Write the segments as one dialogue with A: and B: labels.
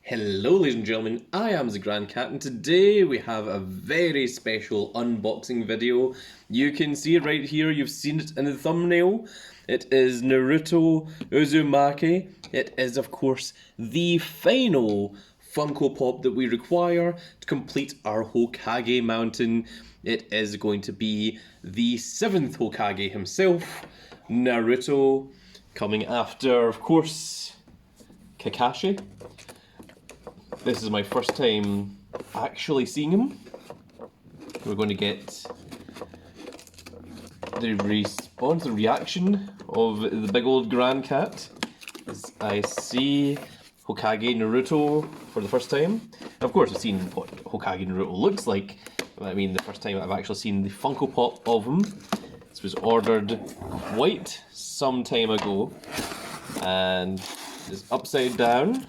A: Hello ladies and gentlemen, I am the Grand Cat and today we have a very special unboxing video. You can see it right here, you've seen it in the thumbnail. It is Naruto Uzumaki. It is of course the final Funko Pop that we require to complete our Hokage mountain. It is going to be the 7th Hokage himself, Naruto, coming after of course Kakashi. This is my first time actually seeing him. We're going to get the response, the reaction of the big old Grand Cat as I see Hokage Naruto for the first time. And of course I've seen what Hokage Naruto looks like. I mean, the first time I've actually seen the Funko Pop of him. This was ordered quite some time ago and is upside down.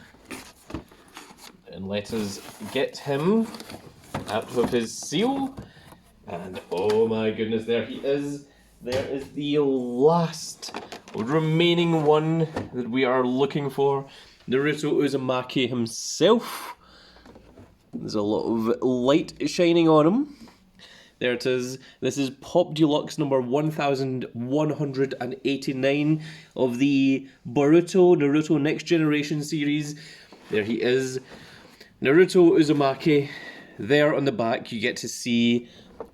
A: And let us get him out of his seal. And oh my goodness, there he is. There is the last remaining one that we are looking for. Naruto Uzumaki himself. There's a lot of light shining on him. There it is. This is Pop Deluxe number 1189 of the Boruto Next Generation series. There he is. Naruto Uzumaki. There on the back you get to see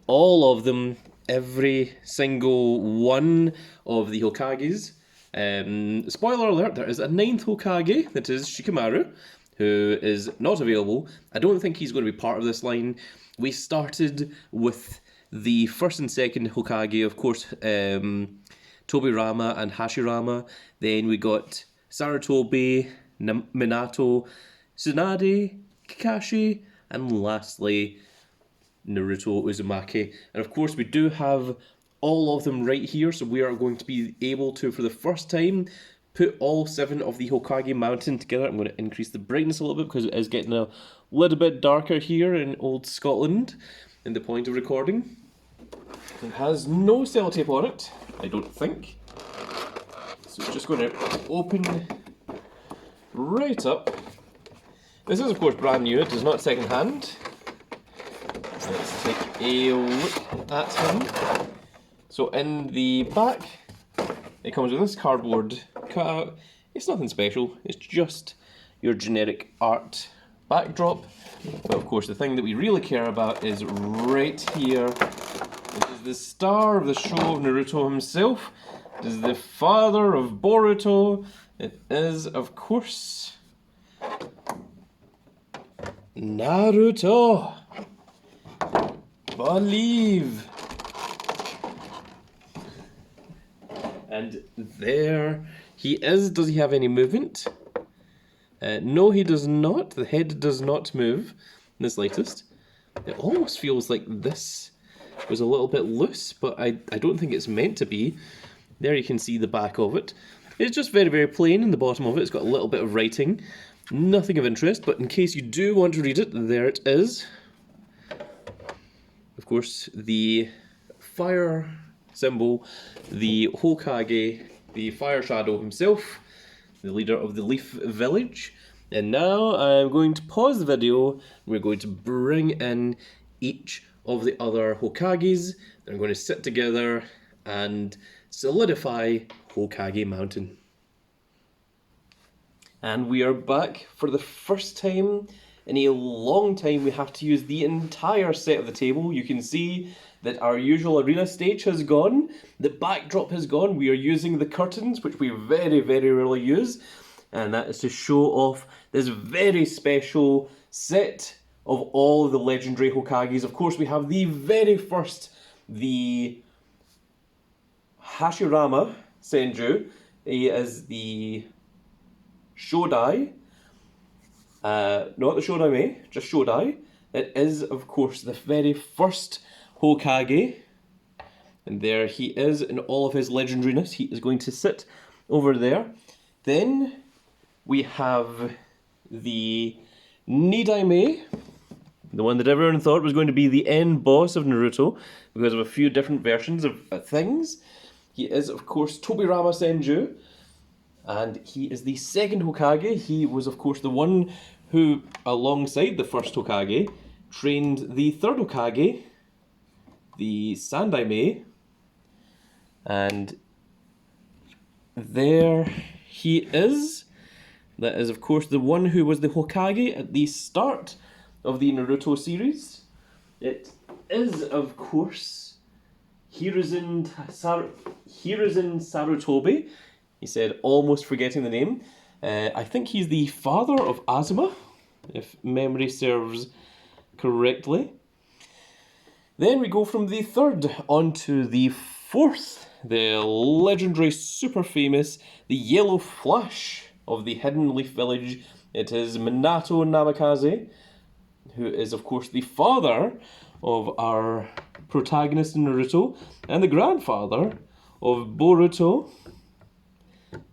A: all of them, every single one of the Hokages. Spoiler alert, there is a 9th Hokage, that is Shikamaru, who is not available. I don't think he's going to be part of this line. We started with the 1st and 2nd Hokage, of course, Tobirama and Hashirama. Then we got Sarutobi, Minato, Tsunade, Kakashi, and lastly Naruto Uzumaki. And of course we do have all of them right here, so we are going to be able to, for the first time, put all 7 of the Hokage mountain together. I'm going to increase the brightness a little bit because it is getting a little bit darker here in old Scotland in the point of recording. It has no sellotape on it, I don't think. So it's just going to open right up. This is of course brand new, it is not second hand. Let's take a look at him. So in the back, it comes with this cardboard cutout. It's nothing special, it's just your generic art backdrop. But of course the thing that we really care about is right here. It is the star of the show of Naruto himself. It is the father of Boruto. It is of course Naruto. Believe. And there he is. Does he have any movement? No, he does not. The head does not move in this latest. It almost feels like this was a little bit loose, but I don't think it's meant to be. There you can see the back of it. It's just very, very plain in the bottom of it. It's got a little bit of writing. Nothing of interest, but in case you do want to read it, there it is. Of course, the fire symbol, the Hokage, the fire shadow himself, the leader of the Leaf Village. And now I'm going to pause the video. We're going to bring in each of the other Hokages. They're going to sit together and solidify Hokage Mountain. And we are back for the first time in a long time. We have to use the entire set of the table. You can see that our usual arena stage has gone. The backdrop has gone. We are using the curtains, which we very, very rarely use. And that is to show off this very special set of all the legendary Hokages. Of course, we have the very first, the Hashirama Senju. He is the Shodai, not the Shodai, just Shodai. It is, of course, the very first Hokage. And there he is in all of his legendariness. He is going to sit over there. Then we have the Nidaime, the one that everyone thought was going to be the end boss of Naruto because of a few different versions of things. He is, of course, Tobirama Senju. And he is the second Hokage. He was, of course, the one who, alongside the first Hokage, trained the third Hokage, the Sandaime. And there he is. That is, of course, the one who was the Hokage at the start of the Naruto series. It is, of course, Hiruzen Sarutobi. He said, almost forgetting the name. I think he's the father of Azuma, if memory serves correctly. Then we go from the third on to the fourth, the legendary, super famous, the Yellow Flash of the Hidden Leaf Village. It is Minato Namikaze, who is, of course, the father of our protagonist in Naruto and the grandfather of Boruto.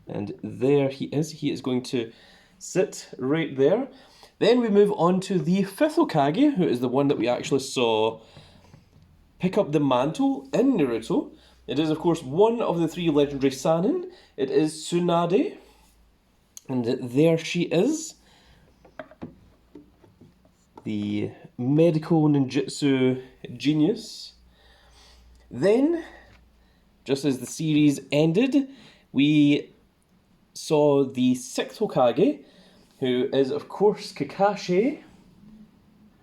A: And there he is. He is going to sit right there. Then we move on to the fifth Hokage, who is the one that we actually saw pick up the mantle in Naruto. It is, of course, one of the three legendary Sannin. It is Tsunade. And there she is. The medical ninjutsu genius. Then, just as the series ended, we saw the sixth Hokage, who is, of course, Kakashi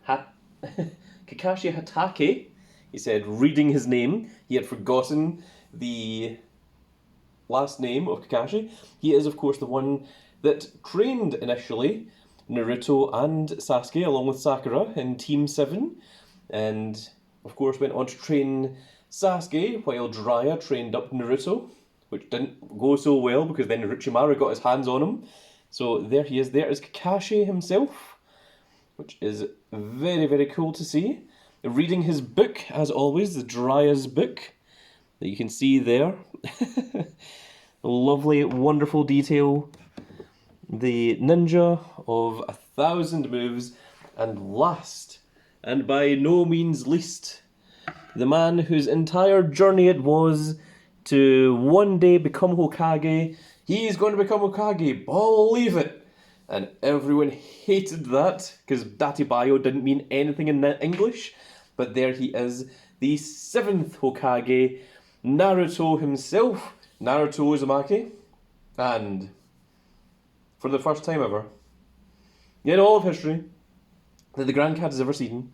A: Hatake. He said, reading his name, he had forgotten the last name of Kakashi. He is, of course, the one that trained initially Naruto and Sasuke, along with Sakura, in Team 7. And, of course, went on to train Sasuke, while Jiraiya trained up Naruto, which didn't go so well, because then Orochimaru got his hands on him. So there he is. There is Kakashi himself, which is very, very cool to see. Reading his book, as always, the Jiraiya's book, that you can see there. Lovely, wonderful detail. The ninja of 1,000 moves. And last, and by no means least, the man whose entire journey it was to one day become Hokage. He's going to become Hokage, believe it! And everyone hated that, because Datibayo didn't mean anything in English. But there he is, the seventh Hokage, Naruto himself, Naruto Uzumaki. And for the first time ever, in all of history that the Grand Cat has ever seen,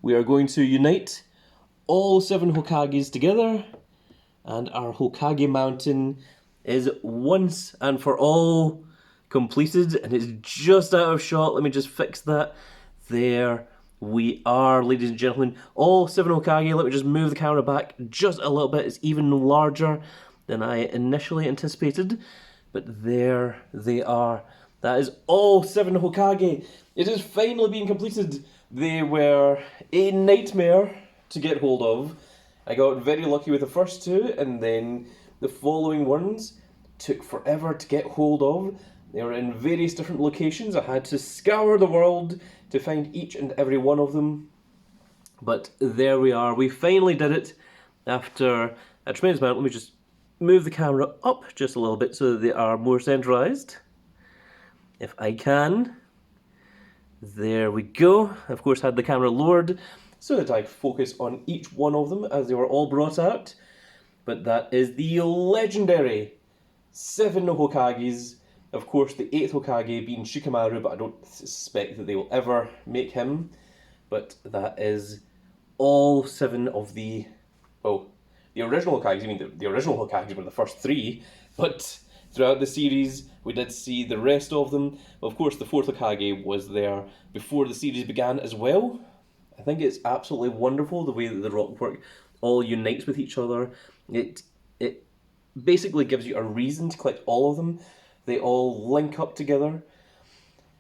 A: we are going to unite all 7 Hokages together, and our Hokage Mountain is once and for all completed, and it's just out of shot. Let me just fix that. There we are, ladies and gentlemen. All 7 Hokage. Let me just move the camera back just a little bit. It's even larger than I initially anticipated. But there they are. That is all 7 Hokage. It is finally being completed. They were a nightmare to get hold of. I got very lucky with the first 2, and then the following ones took forever to get hold of. They were in various different locations. I had to scour the world to find each and every one of them. But there we are. We finally did it after a tremendous amount. Let me just move the camera up just a little bit so that they are more centralized, if I can. There we go. Of course, had the camera lowered so that I focus on each one of them as they were all brought out. But that is the legendary 7 Hokages. Of course, the 8th Hokage being Shikamaru, but I don't suspect that they will ever make him. But that is all 7 of the... Oh, the original Hokages. I mean, the original Hokages were the first 3, but throughout the series, we did see the rest of them. Of course, the 4th Hokage was there before the series began as well. I think it's absolutely wonderful the way that the Rockwork all unites with each other. It basically gives you a reason to collect all of them. They all link up together.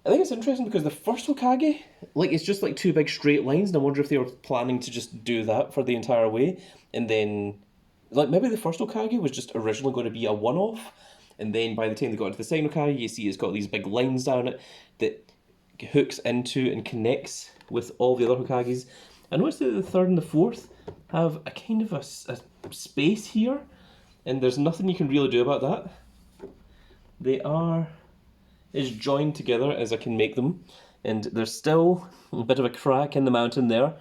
A: I think it's interesting because the first Hokage, it's just like 2 big straight lines, and I wonder if they were planning to just do that for the entire way. And then, maybe the first Hokage was just originally going to be a one-off, and then by the time they got into the second Hokage, you see it's got these big lines down it that hooks into and connects with all the other Hokages. I noticed that the 3rd and the 4th have a kind of a space here, and there's nothing you can really do about that. they are as joined together as I can make them, and there's still a bit of a crack in the mountain there,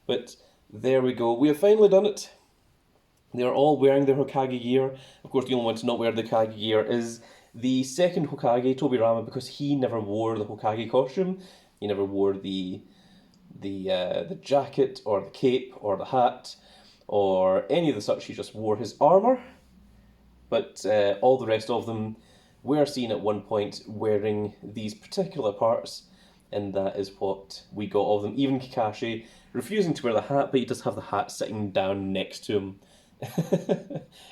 A: but there we go. We have finally done it. They're all wearing their Hokage gear. Of course, the only one to not wear the Hokage gear is the second Hokage, Tobirama, because he never wore the Hokage costume. He never wore the jacket or the cape or the hat or any of the such. He just wore his armor. But all the rest of them were seen at one point wearing these particular parts, and that is what we got of them. Even Kakashi refusing to wear the hat, but he does have the hat sitting down next to him.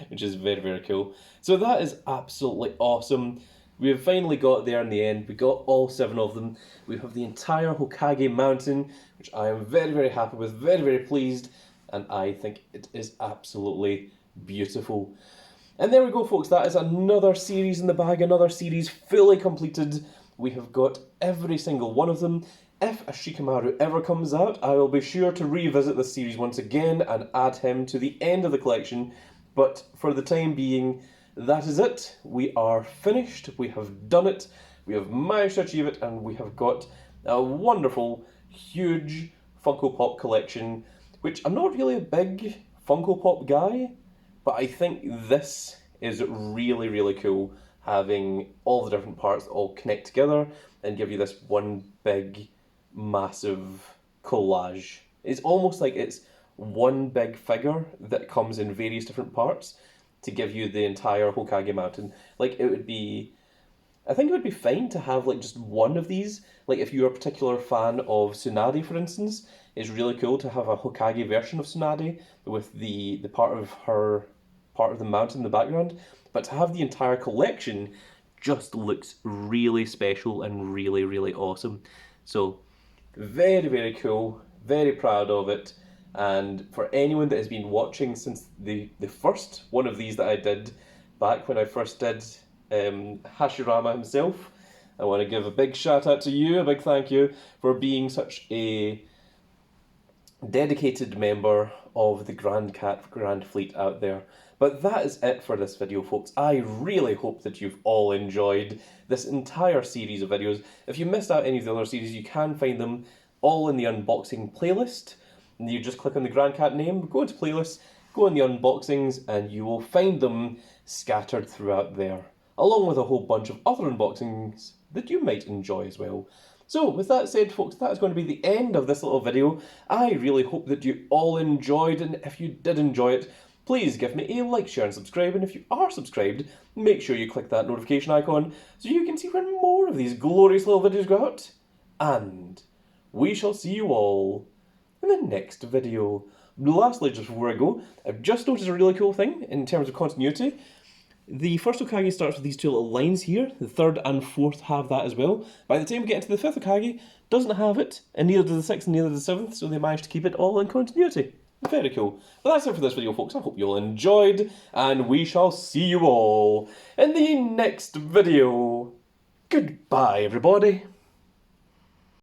A: Which is very, very cool. So that is absolutely awesome. We have finally got there in the end. We got all 7 of them. We have the entire Hokage mountain, which I am very, very happy with, very, very pleased, and I think it is absolutely beautiful. And there we go, folks. That is another series in the bag, another series fully completed. We have got every single one of them. If a Shikamaru ever comes out, I will be sure to revisit this series once again and add him to the end of the collection. But for the time being, that is it. We are finished. We have done it. We have managed to achieve it, and we have got a wonderful, huge Funko Pop collection, which I'm not really a big Funko Pop guy, but I think this is really, really cool, having all the different parts that all connect together and give you this one big, massive collage. It's almost like it's one big figure that comes in various different parts to give you the entire Hokage mountain. Like, it would be... I think it would be fine to have, like, just one of these. Like, if you're a particular fan of Tsunade, for instance, it's really cool to have a Hokage version of Tsunade with the part of the mountain in the background. But to have the entire collection just looks really special and really, really awesome. So, very, very cool. Very proud of it. And for anyone that has been watching since the first one of these that I did, back when I first did Hashirama himself, I want to give a big shout out to you, a big thank you for being such a dedicated member of the Grand Fleet out there. But that is it for this video, folks. I really hope that you've all enjoyed this entire series of videos. If you missed out any of the other series, you can find them all in the unboxing playlist. And you just click on the Grand Cat name, go into playlists, go on the unboxings, and you will find them scattered throughout there, along with a whole bunch of other unboxings that you might enjoy as well. So, with that said, folks, that is going to be the end of this little video. I really hope that you all enjoyed, and if you did enjoy it, please give me a like, share, and subscribe. And if you are subscribed, make sure you click that notification icon so you can see when more of these glorious little videos go out. And we shall see you all in the next video. Lastly, just before I go, I've just noticed a really cool thing in terms of continuity. The first Hokage starts with these 2 little lines here. The 3rd and 4th have that as well. By the time we get into the 5th Hokage, doesn't have it, and neither does the 6th and neither does the 7th, so they managed to keep it all in continuity. Very cool. But that's it for this video, folks. I hope you all enjoyed, and we shall see you all in the next video. Goodbye, everybody.